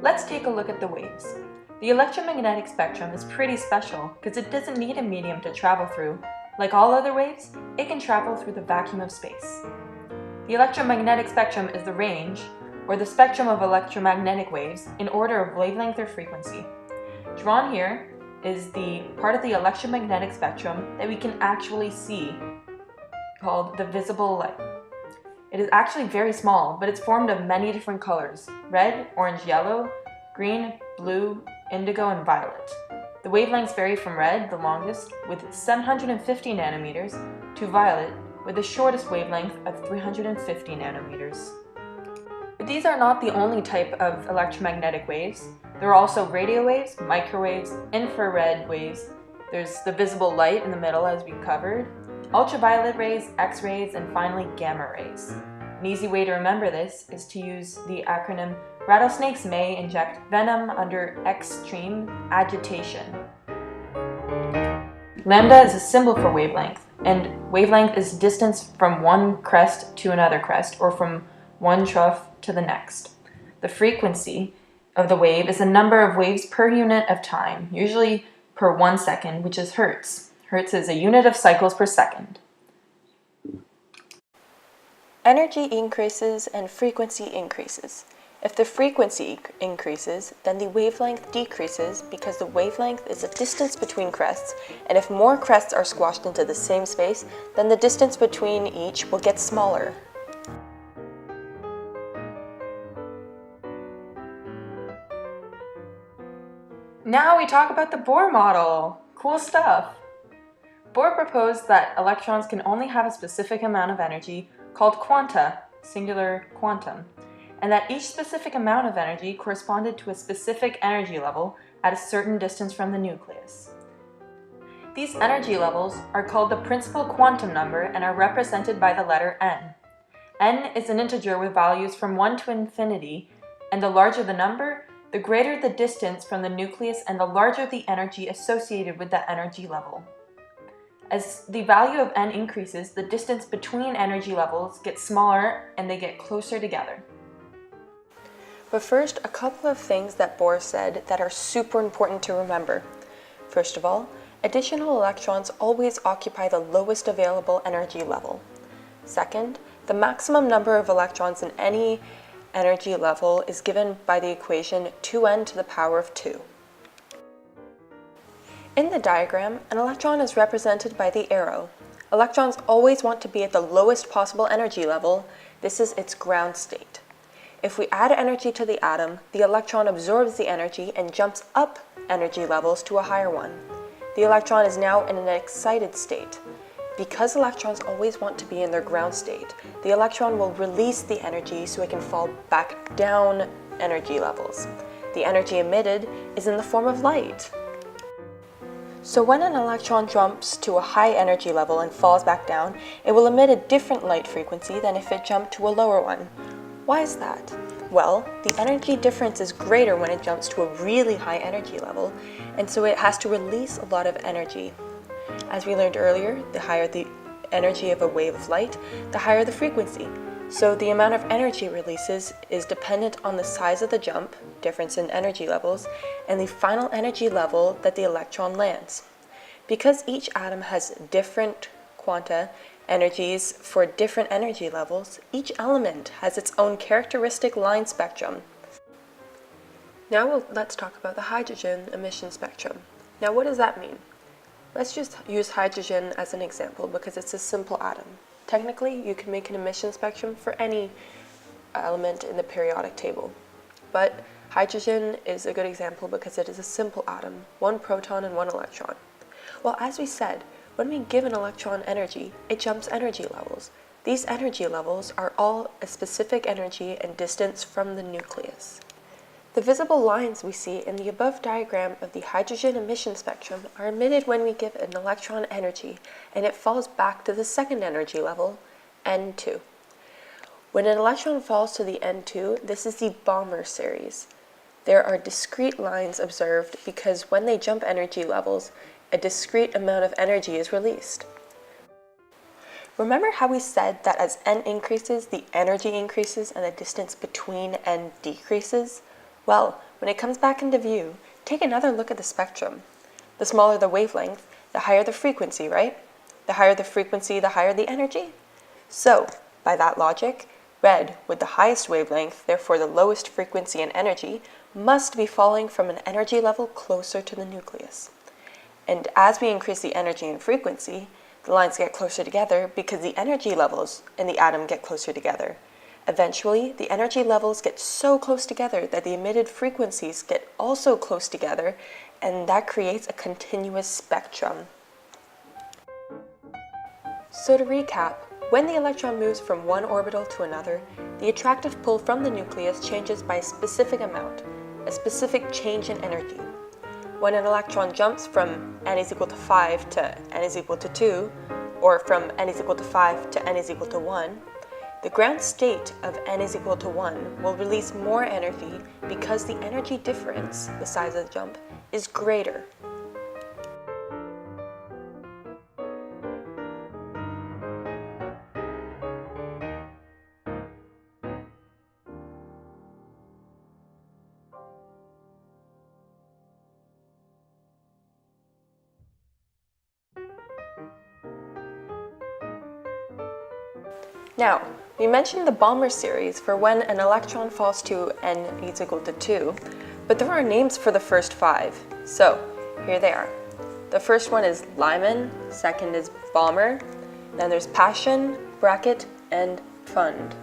Let's take a look at the waves. The electromagnetic spectrum is pretty special because it doesn't need a medium to travel through. Like all other waves, it can travel through the vacuum of space. The electromagnetic spectrum is the range, or the spectrum of electromagnetic waves in order of wavelength or frequency. Drawn here is the part of the electromagnetic spectrum that we can actually see, called the visible light. It is actually very small, but it's formed of many different colors: red, orange, yellow, green, blue, indigo, and violet. The wavelengths vary from red, the longest, with 750 nanometers, to violet, with the shortest wavelength of 350 nanometers. But these are not the only type of electromagnetic waves. There are also radio waves, microwaves, infrared waves. There's the visible light in the middle, as we covered, ultraviolet rays, X-rays, and finally gamma rays. An easy way to remember this is to use the acronym rattlesnakes may inject venom under extreme agitation. Lambda is a symbol for wavelength, and wavelength is distance from one crest to another crest, or from one trough to the next. The frequency of the wave is the number of waves per unit of time, usually per 1 second, which is hertz. Hertz is a unit of cycles per second. Energy increases and frequency increases. If the frequency increases, then the wavelength decreases because the wavelength is the distance between crests, and if more crests are squashed into the same space, then the distance between each will get smaller. Now we talk about the Bohr model. Cool stuff. Bohr proposed that electrons can only have a specific amount of energy called quanta, singular quantum, and that each specific amount of energy corresponded to a specific energy level at a certain distance from the nucleus. These energy levels are called the principal quantum number and are represented by the letter n. N is an integer with values from 1 to infinity, and the larger the number, the greater the distance from the nucleus and the larger the energy associated with that energy level. As the value of n increases, the distance between energy levels gets smaller and they get closer together. But first, a couple of things that Bohr said that are super important to remember. First of all, additional electrons always occupy the lowest available energy level. Second, the maximum number of electrons in any energy level is given by the equation 2n to the power of 2. In the diagram, an electron is represented by the arrow. Electrons always want to be at the lowest possible energy level. This is its ground state. If we add energy to the atom, the electron absorbs the energy and jumps up energy levels to a higher one. The electron is now in an excited state. Because electrons always want to be in their ground state, the electron will release the energy so it can fall back down energy levels. The energy emitted is in the form of light. So when an electron jumps to a high energy level and falls back down, it will emit a different light frequency than if it jumped to a lower one. Why is that? Well, the energy difference is greater when it jumps to a really high energy level, and so it has to release a lot of energy. As we learned earlier, the higher the energy of a wave of light, the higher the frequency. So the amount of energy it releases is dependent on the size of the jump, difference in energy levels, and the final energy level that the electron lands. Because each atom has different quanta energies for different energy levels, each element has its own characteristic line spectrum. Now let's talk about the hydrogen emission spectrum. Now what does that mean? Let's just use hydrogen as an example because it's a simple atom. Technically, you can make an emission spectrum for any element in the periodic table. But hydrogen is a good example because it is a simple atom, one proton and one electron. Well, as we said, when we give an electron energy, it jumps energy levels. These energy levels are all a specific energy and distance from the nucleus. The visible lines we see in the above diagram of the hydrogen emission spectrum are emitted when we give an electron energy, and it falls back to the second energy level, N2. When an electron falls to the N2, this is the Balmer series. There are discrete lines observed because when they jump energy levels, a discrete amount of energy is released. Remember how we said that as n increases, the energy increases and the distance between n decreases? Well, when it comes back into view, take another look at the spectrum. The smaller the wavelength, the higher the frequency, right? The higher the frequency, the higher the energy. So, by that logic, red, with the highest wavelength, therefore the lowest frequency and energy, must be falling from an energy level closer to the nucleus. And as we increase the energy and frequency, the lines get closer together because the energy levels in the atom get closer together. Eventually, the energy levels get so close together that the emitted frequencies get also close together, and that creates a continuous spectrum. So to recap, when the electron moves from one orbital to another, the attractive pull from the nucleus changes by a specific amount, a specific change in energy. When an electron jumps from n is equal to 5 to n is equal to 2, or from n is equal to 5 to n is equal to 1, the ground state of n is equal to 1 will release more energy because the energy difference, the size of the jump, is greater. Now, we mentioned the Balmer series for when an electron falls to n is equal to 2, but there are names for the first 5, so here they are. The first one is Lyman, second is Balmer, then there's Passion, Brackett, and Pfund.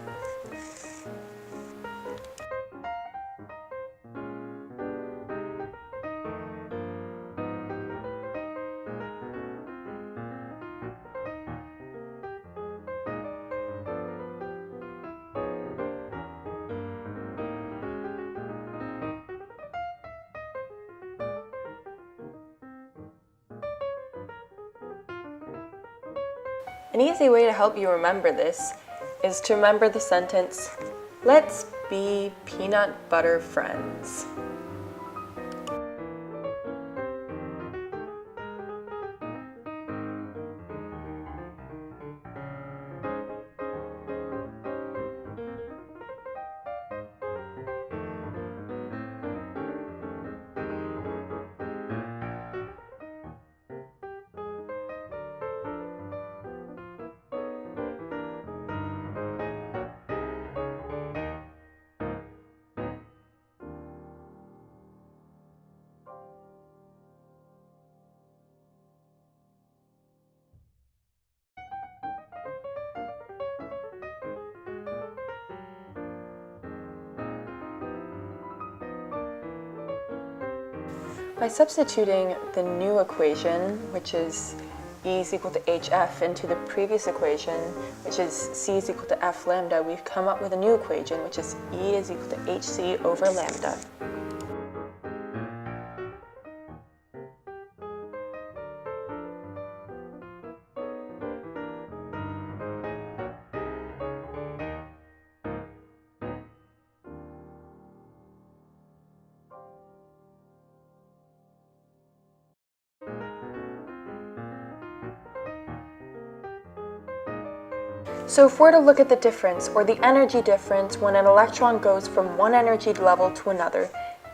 An easy way to help you remember this is to remember the sentence, "Let's be peanut butter friends." By substituting the new equation, which is E is equal to hf, into the previous equation, which is C is equal to f lambda, we've come up with a new equation, which is E is equal to hc over lambda. So if we're to look at the difference, or the energy difference, when an electron goes from one energy level to another,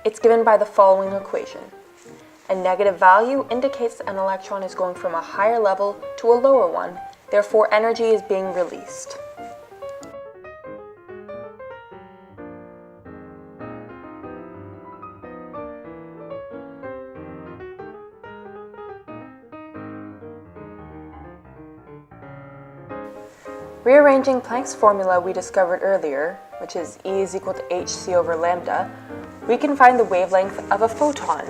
it's given by the following equation. A negative value indicates that an electron is going from a higher level to a lower one, therefore energy is being released. Rearranging Planck's formula we discovered earlier, which is E is equal to hc over lambda, we can find the wavelength of a photon.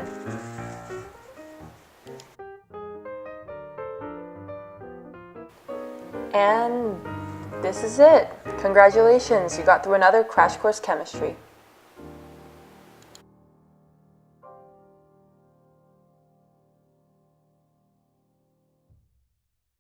And this is it. Congratulations, you got through another Crash Course Chemistry.